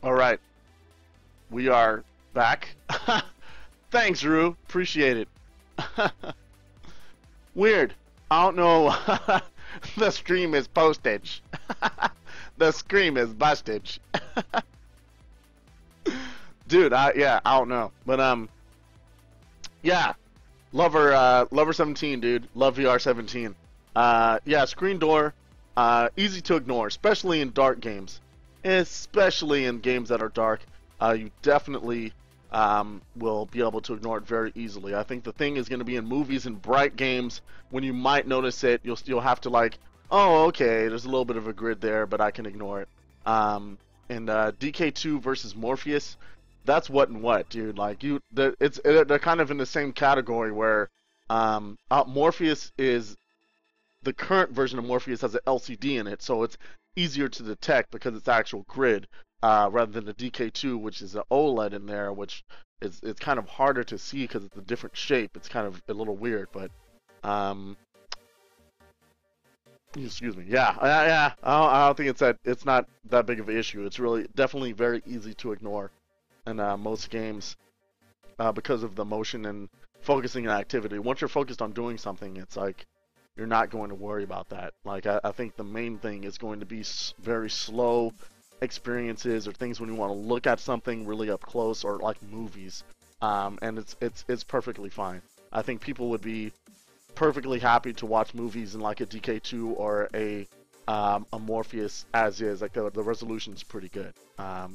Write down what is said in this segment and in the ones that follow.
All right, we are back. Thanks, Rue. Appreciate it. Weird. I don't know. The stream is postage. The scream is bustage. Dude, yeah, I don't know. But yeah. Lover 17, dude. Love VR 17. Yeah, screen door, easy to ignore, especially in dark games. Especially in games that are dark, you definitely will be able to ignore it very easily. I think the thing is going to be in movies and bright games when you might notice it. You'll have to like, oh, okay, there's a little bit of a grid there, but I can ignore it. And DK2 versus Morpheus, that's what and what, dude. Like they're kind of in the same category where Morpheus is the current version of Morpheus has an LCD in it, so it's easier to detect because it's actual grid, rather than the DK2, which is an OLED in there, which it's kind of harder to see because it's a different shape. It's kind of a little weird, but excuse me. Yeah. I don't think it's not that big of an issue. It's really definitely very easy to ignore in most games because of the motion and focusing on activity. Once you're focused on doing something, it's like you're not going to worry about that. Like I think the main thing is going to be very slow experiences or things when you want to look at something really up close, or like movies, and it's perfectly fine. I think people would be perfectly happy to watch movies in like a DK2 or a Morpheus as is. Like the resolution's pretty good. Yeah,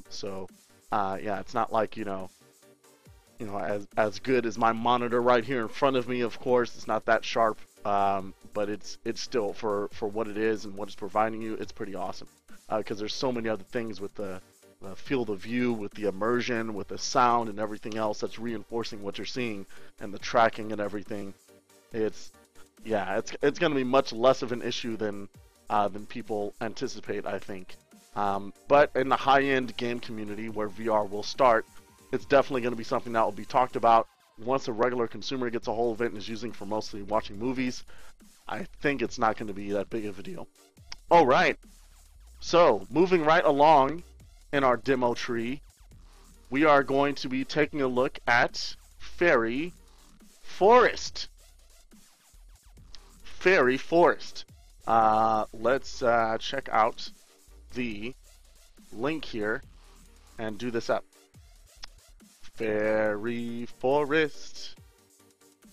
it's not like as good as my monitor right here in front of me. Of course, it's not that sharp, but it's still for what it is and what it's providing you. It's pretty awesome because there's so many other things with the field of view, with the immersion, with the sound and everything else that's reinforcing what you're seeing, and the tracking and everything. It's going to be much less of an issue than people anticipate, I think. But in the high-end game community where VR will start, it's definitely going to be something that will be talked about once a regular consumer gets a hold of it and is using for mostly watching movies. I think it's not going to be that big of a deal. All right. So, moving right along in our demo tree, we are going to be taking a look at Fairy Forest. Fairy Forest. Let's check out the link here and do this up. Fairy Forest.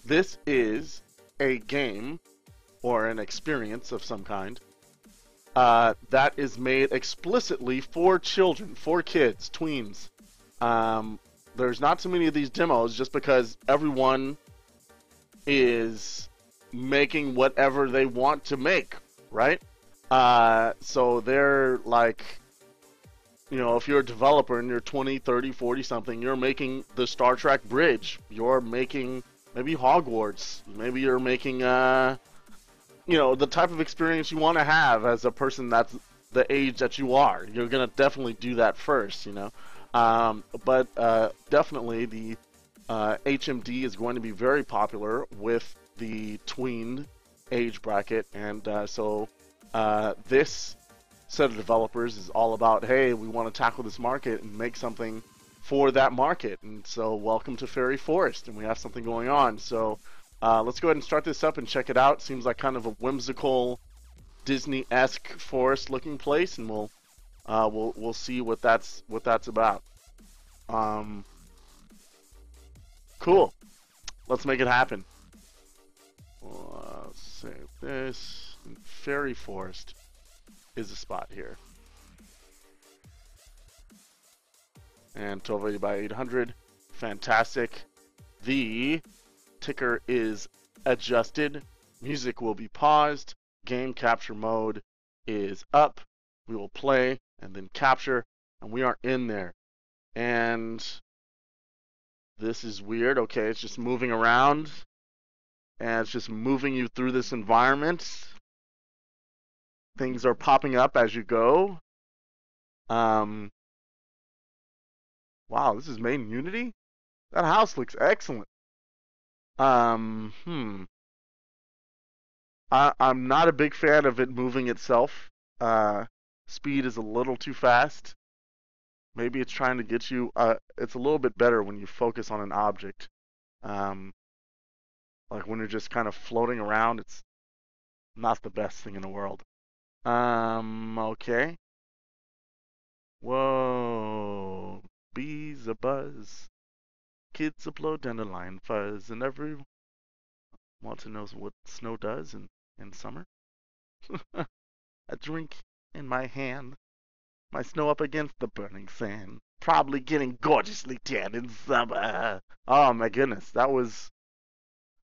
This is a game or an experience of some kind that is made explicitly for children, for kids, tweens. There's not too many of these demos just because everyone is making whatever they want to make, right? So they're like, if you're a developer and you're 20, 30, 40 something, you're making the Star Trek bridge. You're making maybe Hogwarts. Maybe you're making, the type of experience you want to have as a person that's the age that you are. You're going to definitely do that first, But definitely the HMD is going to be very popular with the tween age bracket. And so this set of developers is all about, hey, we want to tackle this market and make something for that market. And so welcome to Fairy Forest, and we have something going on. So let's go ahead and start this up and check it out. Seems like kind of a whimsical Disney-esque forest looking place, and we'll see what that's about. Cool. Let's make it happen. Let's save this. Fairy Forest is a spot here. And 1280 by 800. Fantastic. The ticker is adjusted. Music will be paused. Game capture mode is up. We will play and then capture, and we are in there. And this is weird. Okay, it's just moving around, and it's just moving you through this environment. Things are popping up as you go. Wow, this is made in Unity? That house looks excellent. I'm not a big fan of it moving itself. Speed is a little too fast. maybe it's trying to get you. It's a little bit better when you focus on an object. Um, like when you're just kind of floating around, it's not the best thing in the world. Okay. Whoa. Bees a buzz. Kids a blow dandelion fuzz, and everyone wants to know what snow does in summer. A drink in my hand, my snow up against the burning sand, probably getting gorgeously tan in summer. Oh my goodness, that was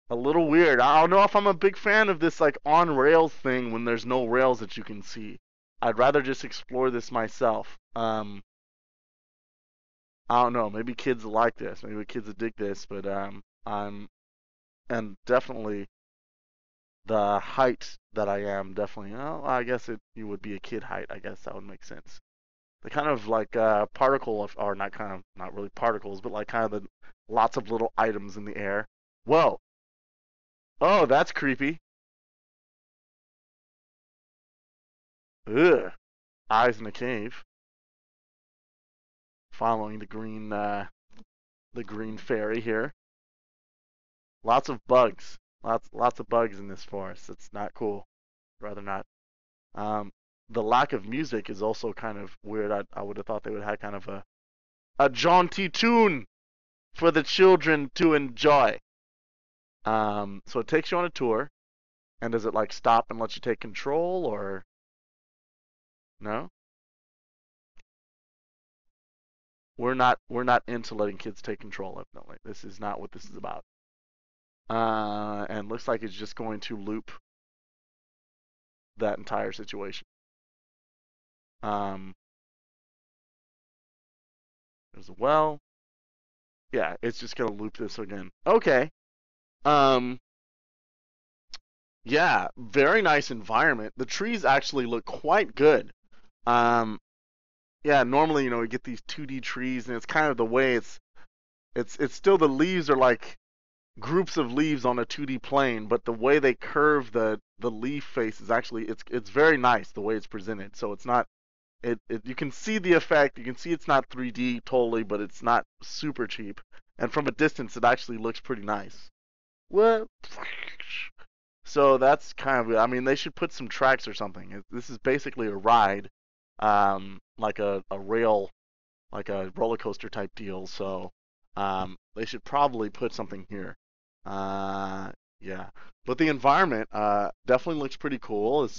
a little weird. I don't know if I'm a big fan of this like on rails thing when there's no rails that you can see. I'd rather just explore this myself. I don't know. Maybe kids will like this. Maybe kids will dig this. But I'm and definitely the height that I am definitely. Oh, I guess you would be a kid height. I guess that would make sense. The kind of like particle of, or not kind of not really particles, but like kind of the lots of little items in the air. Whoa. Oh, that's creepy. Ugh. Eyes in a cave. Following the green fairy here. Lots of bugs. Lots of bugs in this forest. It's not cool. Rather not. Um, the lack of music is also kind of weird. I would have thought they would have kind of a jaunty tune for the children to enjoy. So it takes you on a tour, and does it like stop and let you take control, or no? We're not into letting kids take control. Evidently, this is not what this is about. And looks like it's just going to loop that entire situation. There's a well. Yeah, it's just gonna loop this again. Okay. Um, yeah, very nice environment. The trees actually look quite good. Um, yeah, normally, we get these 2D trees, and it's kind of the way it's still the leaves are like groups of leaves on a 2D plane, but the way they curve the leaf face is actually it's very nice the way it's presented. So it's not you can see the effect, you can see it's not 3D totally, but it's not super cheap. And from a distance, it actually looks pretty nice. What? So that's kind of, I mean, they should put some tracks or something. This is basically a ride, like a rail, like a roller coaster type deal. So they should probably put something here. Yeah. But the environment definitely looks pretty cool.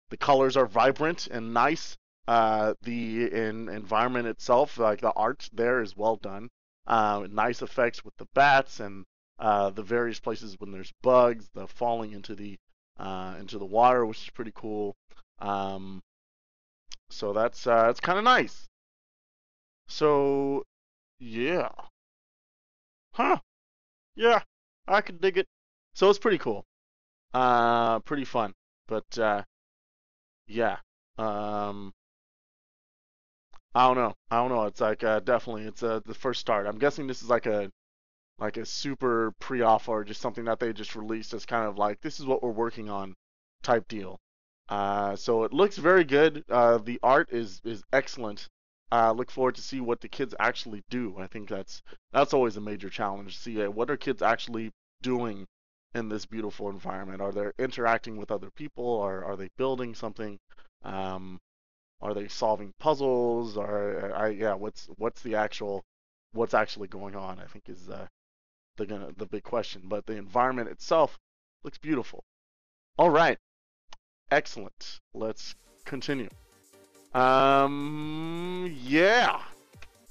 The colors are vibrant and nice. The environment itself, like the art there, is well done. Nice effects with the bats and the various places when there's bugs, the falling into the water, which is pretty cool. Um, so that's kind of nice. So yeah, huh? Yeah, I could dig it. So it's pretty cool. Pretty fun. But yeah. Um, I don't know. I don't know. It's like definitely it's the first start. I'm guessing this is like a super pre-alpha or just something that they just released as kind of like this is what we're working on type deal. So it looks very good. The art is excellent. Look forward to see what the kids actually do. I think that's always a major challenge. See what are kids actually doing in this beautiful environment? Are they interacting with other people? Or are they building something? Um, are they solving puzzles? Or yeah, what's actually going on? I think is the big question. But the environment itself looks beautiful. All right, excellent. Let's continue. Yeah.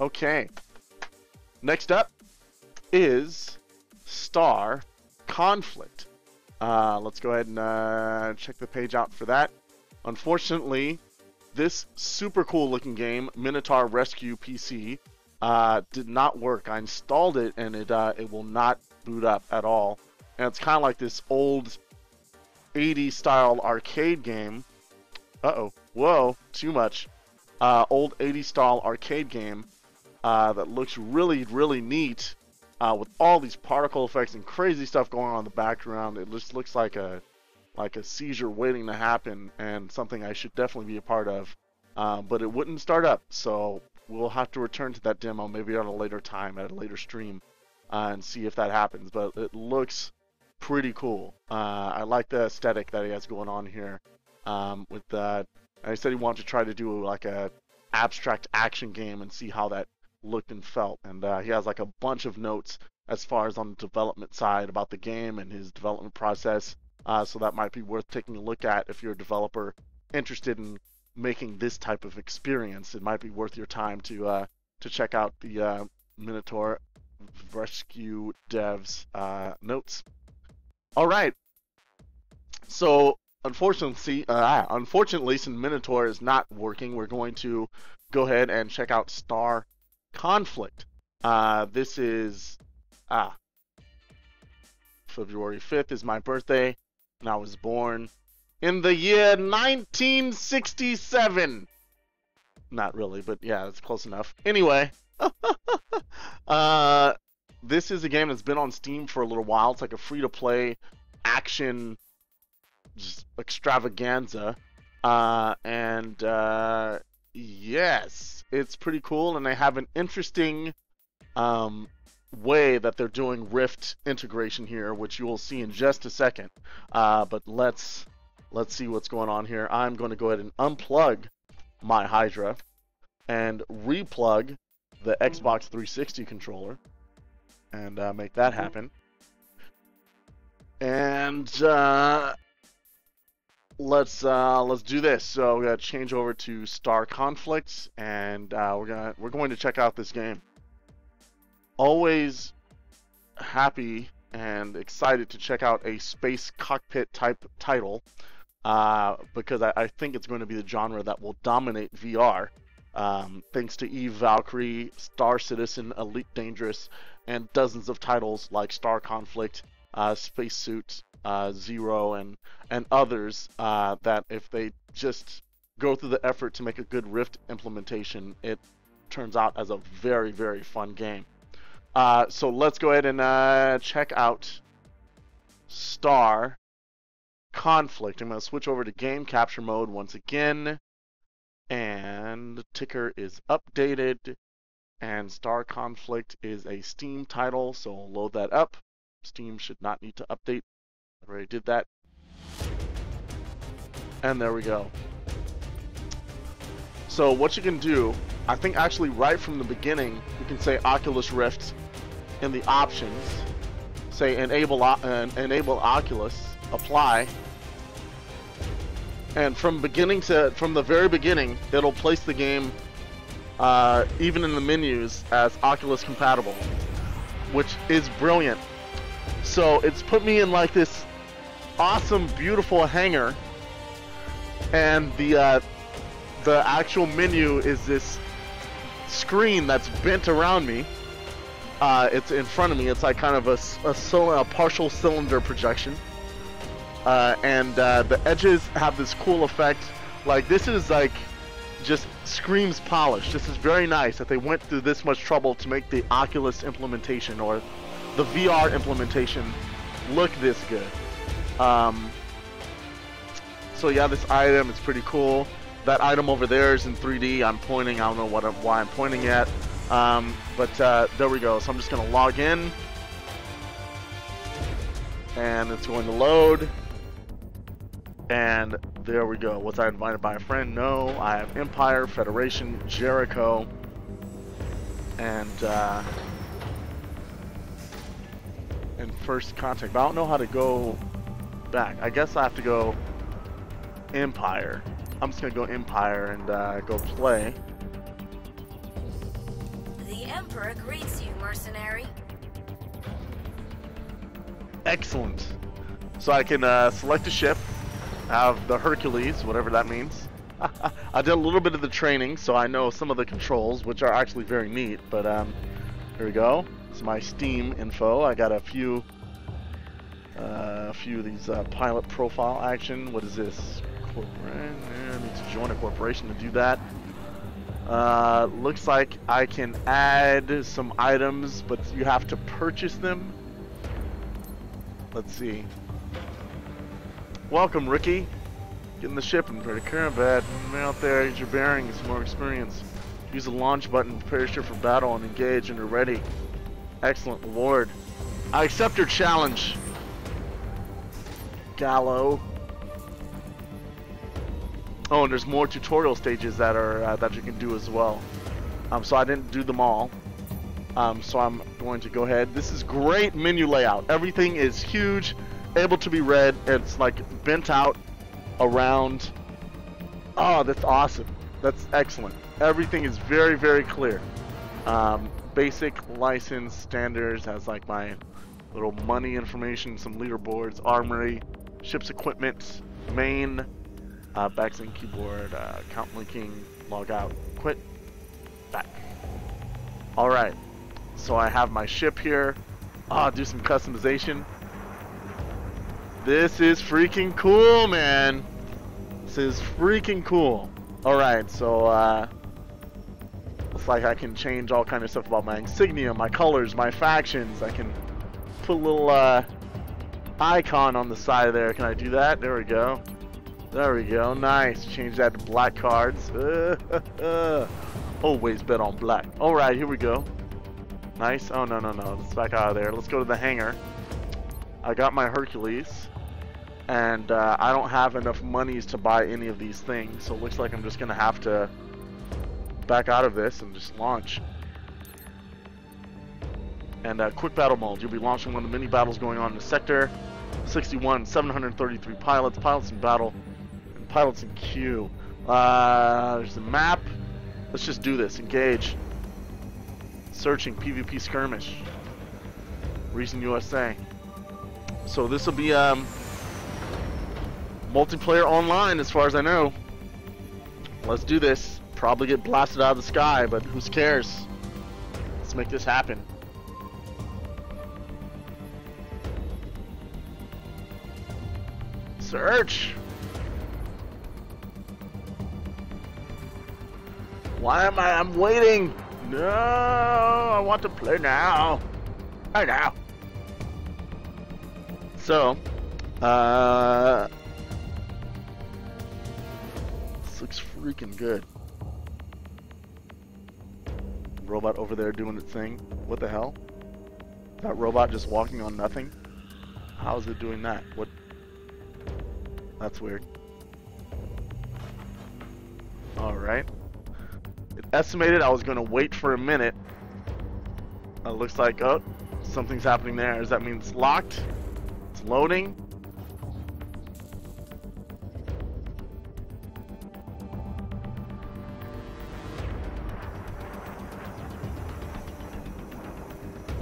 Okay. Next up is Star Conflict. Let's go ahead and check the page out for that. Unfortunately, this super cool looking game, Minotaur Rescue PC, did not work. I installed it and it will not boot up at all. And it's kind of like this old 80s style arcade game. Uh-oh. Whoa, too much. Old 80s style arcade game that looks really, really neat with all these particle effects and crazy stuff going on in the background. It just looks like a seizure waiting to happen and something I should definitely be a part of. But it wouldn't start up, so we'll have to return to that demo maybe at a later time, at a later stream, and see if that happens. But it looks pretty cool. I like the aesthetic that he has going on here. With that, I said he wanted to try to do like a abstract action game and see how that looked and felt. And he has like a bunch of notes as far as on the development side about the game and his development process. So that might be worth taking a look at if you're a developer interested in making this type of experience. It might be worth your time to check out the Minotaur Rescue devs notes. All right. So unfortunately, since Minotaur is not working, we're going to go ahead and check out Star Conflict. This is February 5th is my birthday, and I was born in the year 1967. Not really, but yeah, it's close enough. Anyway, this is a game that's been on Steam for a little while. It's like a free-to-play action just extravaganza. Yes, it's pretty cool, and they have an interesting way that they're doing Rift integration here, which you will see in just a second. But let's see what's going on here. I'm going to go ahead and unplug my Hydra and replug the Xbox 360 controller and make that happen. And let's do this. So we're gonna change over to Star Conflict, and we're going to check out this game. Always happy and excited to check out a space cockpit type title, because I think it's going to be the genre that will dominate VR, thanks to Eve Valkyrie, Star Citizen, Elite Dangerous, and dozens of titles like Star Conflict, Spacesuit, Zero, and others that if they just go through the effort to make a good Rift implementation, it turns out as a very, very fun game. So let's go ahead and check out Star Conflict. I'm going to switch over to game capture mode once again, and the ticker is updated, and Star Conflict is a Steam title, so I'll load that up. Steam should not need to update. I already did that. And there we go. So what you can do, I think actually right from the beginning, you can say Oculus Rift in the options, say enable Oculus, apply, and from the very beginning, it'll place the game even in the menus as Oculus compatible, which is brilliant. So it's put me in like this awesome, beautiful hangar, and the actual menu is this screen that's bent around me. It's in front of me. It's like kind of a partial cylinder projection, and the edges have this cool effect. Like, this is like just screams polish. This is very nice that they went through this much trouble to make the Oculus implementation or the VR implementation look this good. So yeah, this item is pretty cool. That item over there is in 3D. I'm pointing. I don't know why I'm pointing yet. But there we go. So I'm just going to log in, and it's going to load. And there we go. Was I invited by a friend? No. I have Empire, Federation, Jericho, and First Contact. But I don't know how to go back. I guess I have to go Empire. I'm just going to go Empire and go play. The Emperor greets you, mercenary. Excellent. So I can select a ship. Have the Hercules, whatever that means. I did a little bit of the training, so I know some of the controls, which are actually very neat. But here we go. It's my Steam info. I got a few of these pilot profile action. What is this? I need to join a corporation to do that. Looks like I can add some items, but you have to purchase them. Let's see. Welcome, Ricky. Get in the ship and prepare combat. Out there, get your bearings, more experience. Use the launch button, prepare your ship for battle, and engage when you're ready. Excellent reward. I accept your challenge, Gallo. Oh, and there's more tutorial stages that are that you can do as well. So I didn't do them all. So I'm going to go ahead. This is great menu layout. Everything is huge, able to be read. It's like bent out around. Oh, that's awesome. That's excellent. Everything is very, very clear. Basic license standards has like my little money information, some leaderboards, armory, ship's equipment, main, backsync keyboard, count linking, log out, quit, back. Alright, so I have my ship here. Do some customization. This is freaking cool, man. This is freaking cool. Alright, so looks like I can change all kind of stuff about my insignia, my colors, my factions. I can put a little icon on the side there. Can I do that? There we go. There we go. Nice. Change that to black cards. Always bet on black. Alright, here we go. Nice. Oh, no. Let's back out of there. Let's go to the hangar. I got my Hercules. And I don't have enough monies to buy any of these things. So it looks like I'm just going to have to back out of this and just launch. And quick battle mode. You'll be launching one of the many battles going on in the sector. 61, 733 pilots. Pilots in battle. And pilots in queue. There's the map. Let's just do this. Engage. Searching. PvP skirmish. Reason USA. So this will be multiplayer online as far as I know. Let's do this. Probably get blasted out of the sky, but who cares? Let's make this happen. Search. Why am I'm waiting. No, I want to play now. Right now. So, this looks freaking good. Robot over there doing its thing. What the hell? That robot just walking on nothing? How is it doing that? What? That's weird. Alright. It estimated I was going to wait for a minute. It looks like, oh, something's happening there. Does that mean it's locked? It's loading?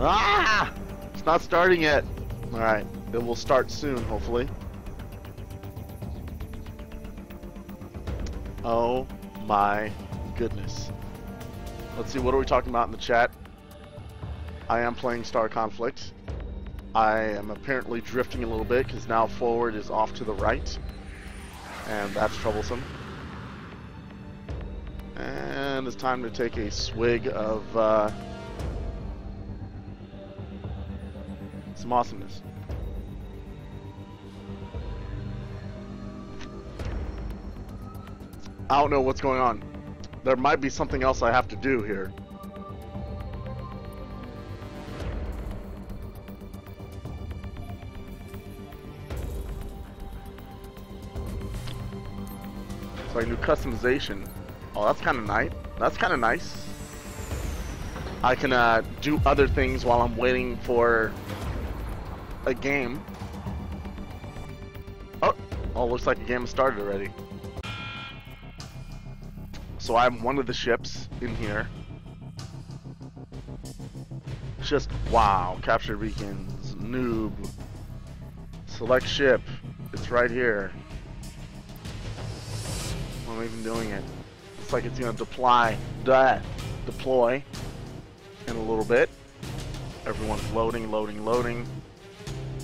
Ah! It's not starting yet. Alright, it will start soon, hopefully. Oh my goodness. Let's see, what are we talking about in the chat? I am playing Star Conflict. I am apparently drifting a little bit because now forward is off to the right. And that's troublesome. And it's time to take a swig of some awesomeness. I don't know what's going on. There might be something else I have to do here. So I can do customization. Oh, that's kind of nice. That's kind of nice. I can do other things while I'm waiting for a game. Oh, looks like a game has started already. So I'm one of the ships in here. Just wow, capture beacons, noob. Select ship. It's right here. I'm even doing it. Looks like it's gonna deploy in a little bit. Everyone's loading.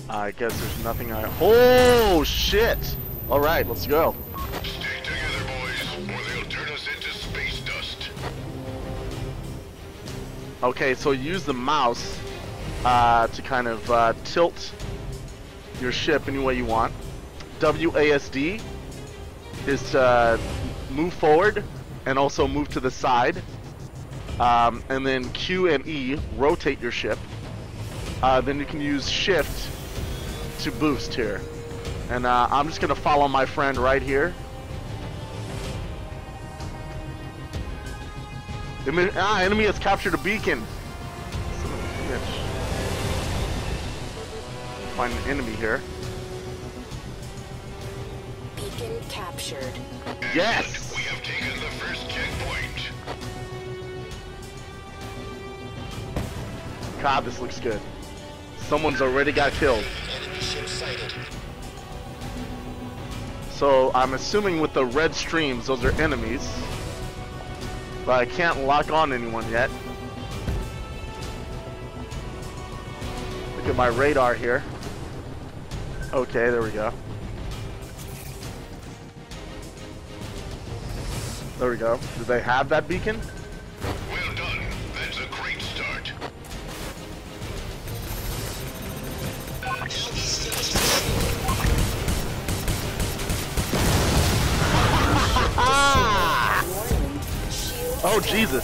I guess there's nothing oh shit! Alright, let's go. Stay together, boys, or they'll turn us into space dust. Okay, so use the mouse to kind of tilt your ship any way you want. WASD is to move forward and also move to the side. and then Q and E rotate your ship. Then you can use Shift to boost here. And I'm just gonna follow my friend right here. Enemy has captured a beacon. Son of a bitch. Find an enemy here. Beacon captured. Yes! We have taken the first checkpoint. God, this looks good. Someone's already got killed. Enemy ship sighted. So I'm assuming with the red streams, those are enemies. But I can't lock on anyone yet. Look at my radar here. Okay, there we go. There we go. Do they have that beacon? Well done. That's a great start. Warning. Shield Oh, Jesus.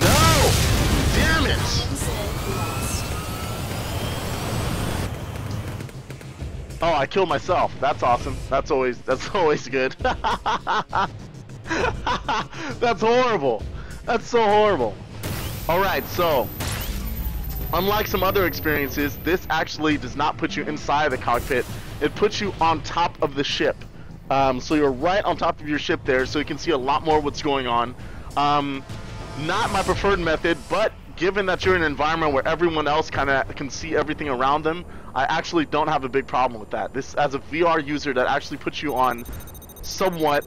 No! Damn it! incident lost. Oh, I killed myself. That's awesome. That's always good. That's horrible. That's so horrible. Alright, so unlike some other experiences, this actually does not put you inside the cockpit. It puts you on top of the ship. So you're right on top of your ship there, so you can see a lot more what's going on. Not my preferred method, but given that you're in an environment where everyone else kind of can see everything around them, I actually don't have a big problem with that. This, as a VR user, that actually puts you on somewhat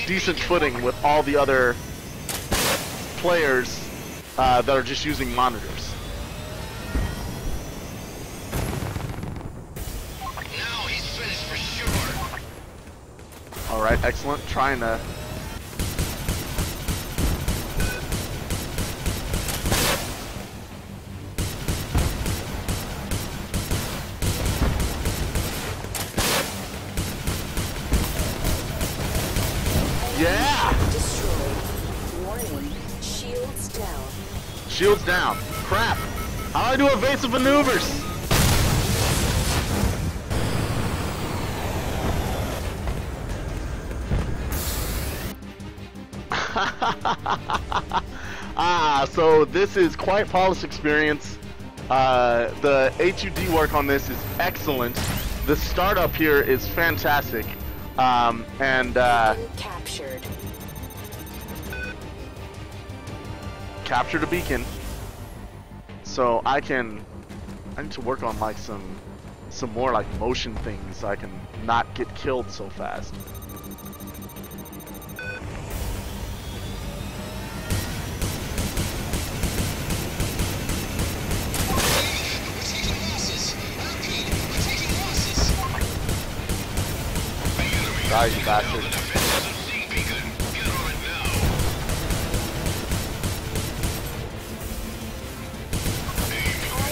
decent footing with all the other players that are just using monitors. Now he's finished for sure. Alright, excellent. Trying to... Yeah! Destroyed. Warning. Shields down. Shields down. Crap. How do I do evasive maneuvers? So this is quite polished experience. The HUD work on this is excellent. The startup here is fantastic. Beacon captured. Captured a beacon. So I need to work on like some more like motion things so I can not get killed so fast. Die, you bastard. Our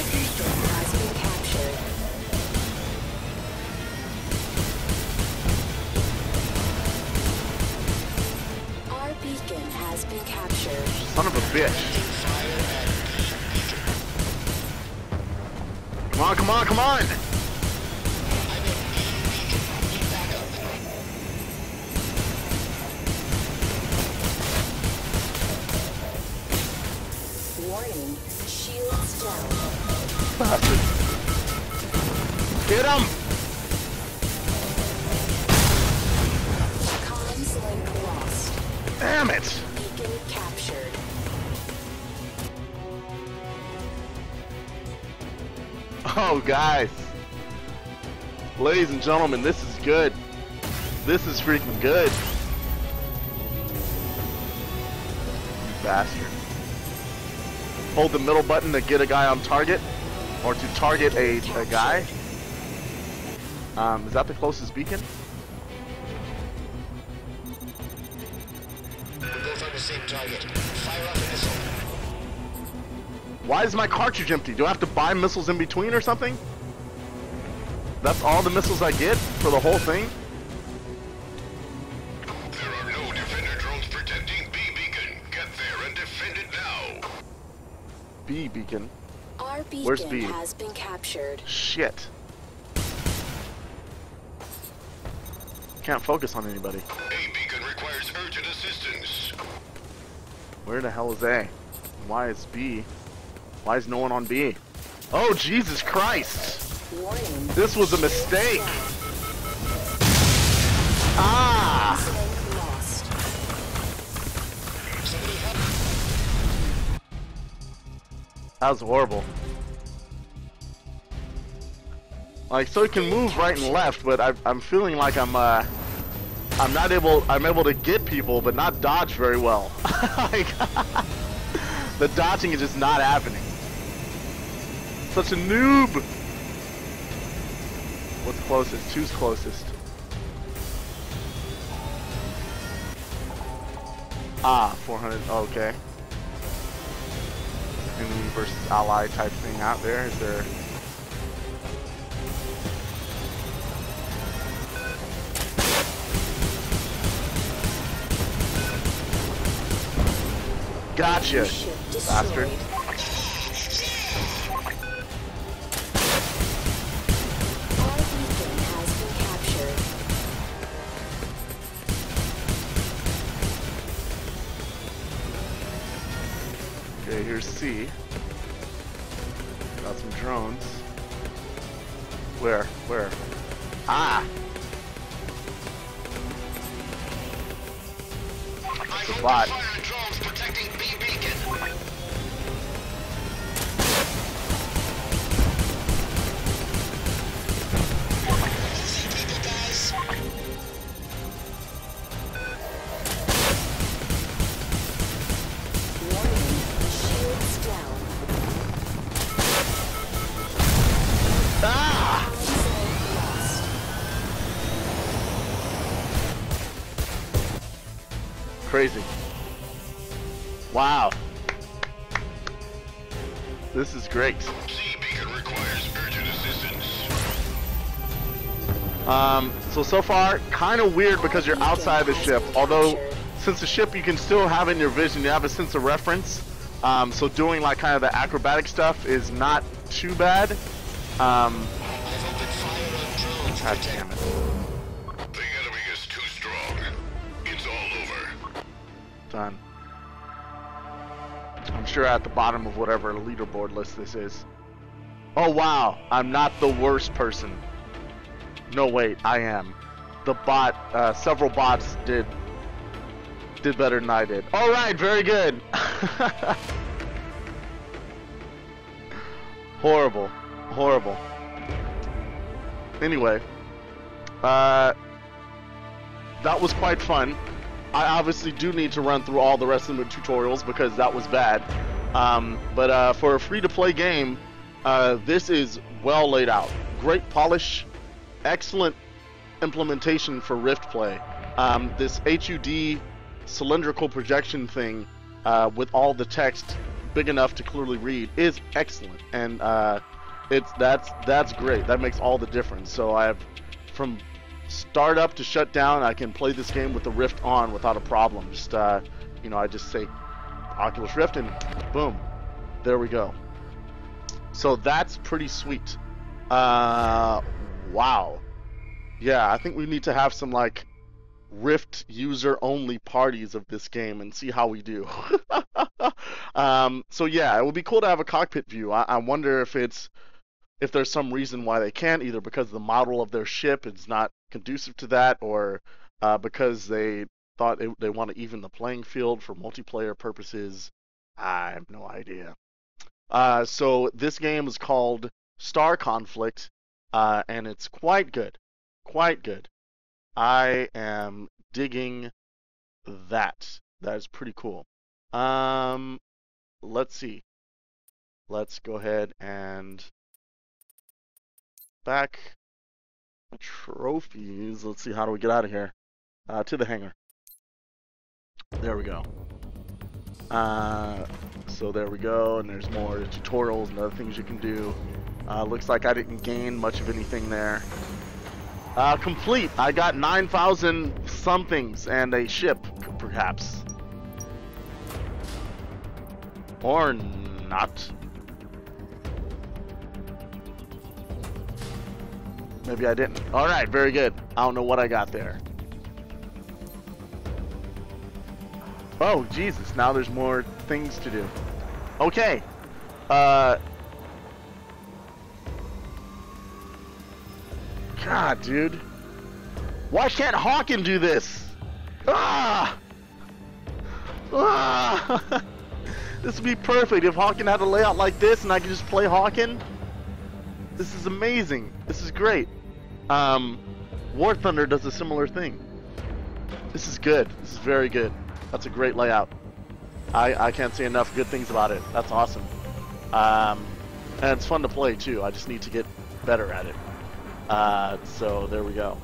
beacon has been captured. Our beacon has been captured. Son of a bitch. Come on, come on, come on! Warning. Shields down. Bastard. Get him! Comms link lost. Damn it! Beacon captured. Oh, guys. Ladies and gentlemen, this is good. This is freaking good. You bastard. Hold the middle button to get a guy on target, or to target a guy. Is that the closest beacon? We're both on the same target. Fire off a missile. Why is my cartridge empty? Do I have to buy missiles in between or something? That's all the missiles I get for the whole thing? There are no defenses B beacon. Our Where's beacon B? has been captured. Shit. Can't focus on anybody. A beacon requires urgent assistance. Where the hell is A? Why is B? Why is no one on B? Oh, Jesus Christ! Warning. This was a mistake! Ah! Link lost. That was horrible. Like, so it can move right and left, but I'm feeling like I'm able to get people, but not dodge very well. Like, the dodging is just not happening. Such a noob! What's closest? Who's closest? Ah, 400, okay. Enemy versus ally type thing out there. Is there... Gotcha, Ship bastard. destroyed. Our beacon has been captured. Okay, here's C. Got some drones. Where? Where? Ah! It's a bot. Drones protecting B beacon. Warning. Shields down. Ah! Zone lost. Crazy. Wow. This is great. C beacon requires urgent assistance. So far, kind of weird because you're outside the ship. Although, since the ship you can still have in your vision, you have a sense of reference. So doing like kind of the acrobatic stuff is not too bad. God damn it. The enemy is too strong. It's all over. Done. I'm sure at the bottom of whatever leaderboard list this is. Oh wow, I'm not the worst person. No wait, I am. The bot, several bots did better than I did. All right, very good. Horrible, horrible. Anyway, that was quite fun. I obviously do need to run through all the rest of the tutorials because that was bad. But for a free-to-play game, this is well laid out. Great polish, excellent implementation for Rift play. This HUD cylindrical projection thing with all the text big enough to clearly read is excellent, and that's great. That makes all the difference. So I have from start up to shut down, I can play this game with the Rift on without a problem. Just you know, I just say Oculus Rift and boom, there we go. So that's pretty sweet. Wow. Yeah, I think we need to have some like Rift user only parties of this game and see how we do. So yeah, it would be cool to have a cockpit view. I wonder if there's some reason why they can't, either because the model of their ship is not conducive to that, or because they thought they want to even the playing field for multiplayer purposes. I have no idea. So this game is called Star Conflict, and it's quite good. Quite good. I am digging that. That is pretty cool. Let's see. Let's go ahead and back trophies. Let's see, how do we get out of here? To the hangar. There we go. So there we go, and there's more tutorials and other things you can do. Looks like I didn't gain much of anything there. Complete. I got 9,000 somethings and a ship, perhaps. Or not. Maybe I didn't. All right, very good. I don't know what I got there. Oh, Jesus. Now there's more things to do. Okay. God, dude. Why can't Hawken do this? Ah! Ah! This would be perfect if Hawken had a layout like this and I could just play Hawken. This is amazing. This is great. War Thunder does a similar thing. This is good. This is very good. That's a great layout. I can't say enough good things about it. That's awesome. And it's fun to play too. I just need to get better at it. So there we go.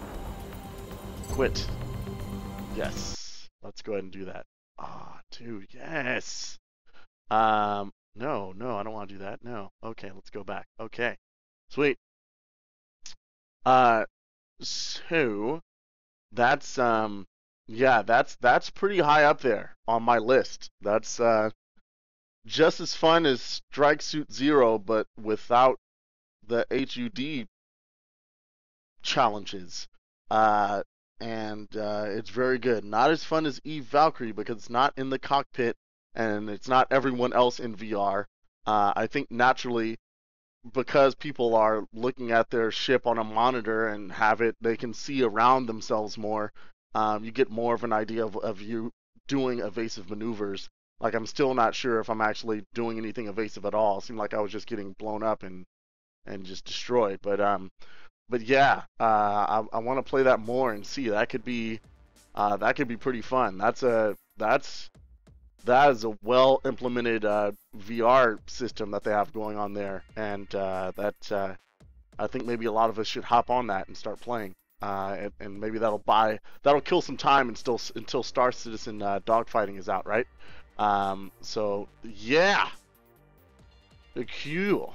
Quit. Yes. Let's go ahead and do that. Ah, dude, yes. No, I don't want to do that. No. Okay, let's go back. Okay. Sweet. So that's yeah, that's pretty high up there on my list. That's just as fun as Strike Suit Zero, but without the HUD challenges. And it's very good. Not as fun as Eve Valkyrie because it's not in the cockpit and it's not everyone else in VR. I think naturally, because people are looking at their ship on a monitor and they can see around themselves more. You get more of an idea of you doing evasive maneuvers. Like, I'm still not sure if I'm actually doing anything evasive at all. It seemed like I was just getting blown up and just destroyed. But yeah, I want to play that more and see. That could be pretty fun. That is a well implemented VR system that they have going on there, and I think maybe a lot of us should hop on that and start playing. And maybe that'll kill some time until Star Citizen dogfighting is out, right? So yeah, cool.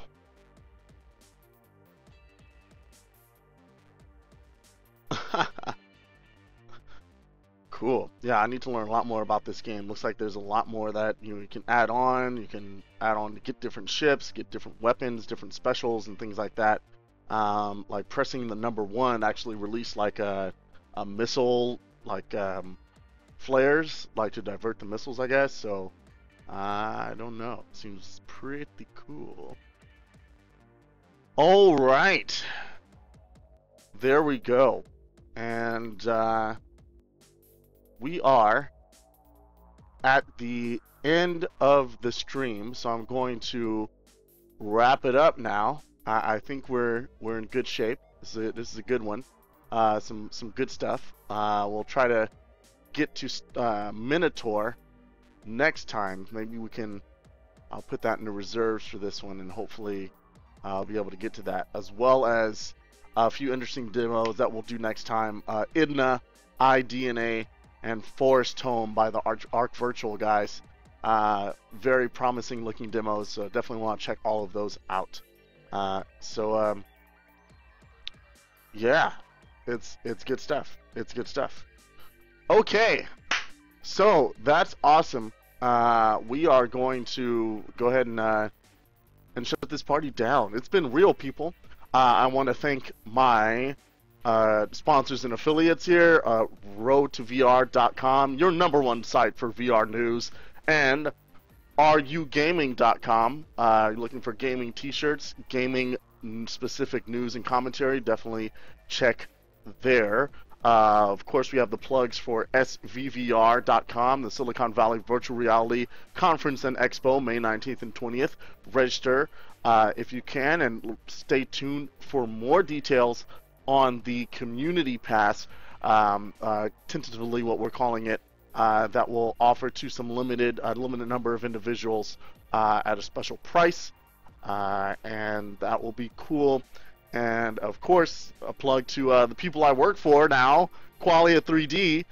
Cool. Yeah, I need to learn a lot more about this game. Looks like there's a lot more that you can add on. You can add on to get different ships, get different weapons, different specials, and things like that. Like pressing the number 1 actually released like a missile, like flares, like to divert the missiles, I guess. So I don't know. Seems pretty cool. All right, there we go, and we are at the end of the stream, so I'm going to wrap it up now. I think we're in good shape. This is a good one. Some good stuff. We'll try to get to Minotaur next time. Maybe we can. I'll put that in the reserves for this one, and hopefully I'll be able to get to that, as well as a few interesting demos that we'll do next time. IDNA, IDNA, and Forest Home by the Archeological guys. Very promising looking demos, so definitely want to check all of those out. Yeah, it's good stuff. It's good stuff. Okay, so that's awesome. We are going to go ahead and shut this party down. It's been real, people. I want to thank my sponsors and affiliates here, roadtovr.com, your #1 site for VR news, and rugaming.com. You're looking for gaming t-shirts, gaming specific news and commentary, definitely check there. Of course, we have the plugs for SVVR.com, the Silicon Valley Virtual Reality Conference and Expo, May 19th and 20th. Register if you can, and stay tuned for more details on the Community Pass, tentatively what we're calling it, that will offer to some limited number of individuals at a special price, and that will be cool. And of course, a plug to the people I work for now, Qualia 3D.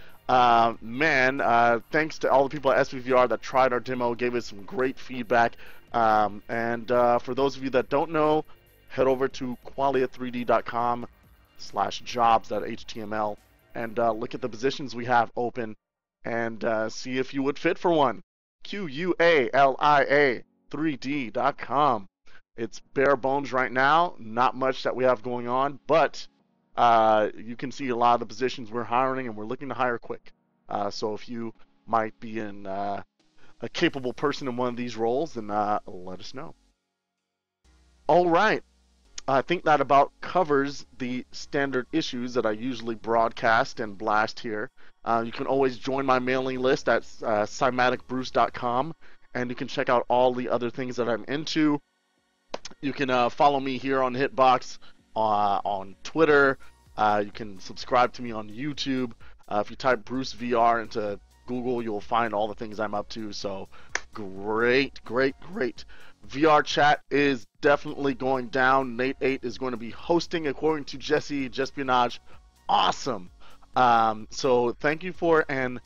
Thanks to all the people at SVVR that tried our demo, gave us some great feedback. And for those of you that don't know, head over to qualia3d.com/jobs.html and look at the positions we have open and see if you would fit for one. QUALIA Pt.3d.com. It's bare bones right now, not much that we have going on, but you can see a lot of the positions we're hiring, and we're looking to hire quick. So if you might be a capable person in one of these roles, then let us know. All right. I think that about covers the standard issues that I usually broadcast and blast here. You can always join my mailing list at cymaticbruce.com, and you can check out all the other things that I'm into. You can follow me here on Hitbox, on Twitter. You can subscribe to me on YouTube. If you type Bruce VR into Google, you'll find all the things I'm up to. So great. VRChat is definitely going down. Nate 8 is going to be hosting, according to Jesse Jespionage. Awesome. So thank you for an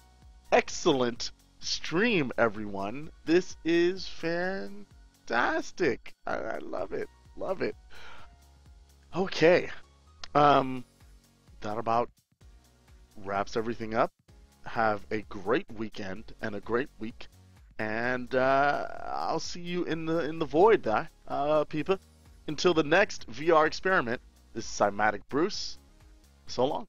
excellent stream, everyone. This is fantastic. I love it. Okay. That about wraps everything up. Have a great weekend and a great week. And I'll see you in the void, people. Until the next VR experiment, this is Cymatic Bruce. So long.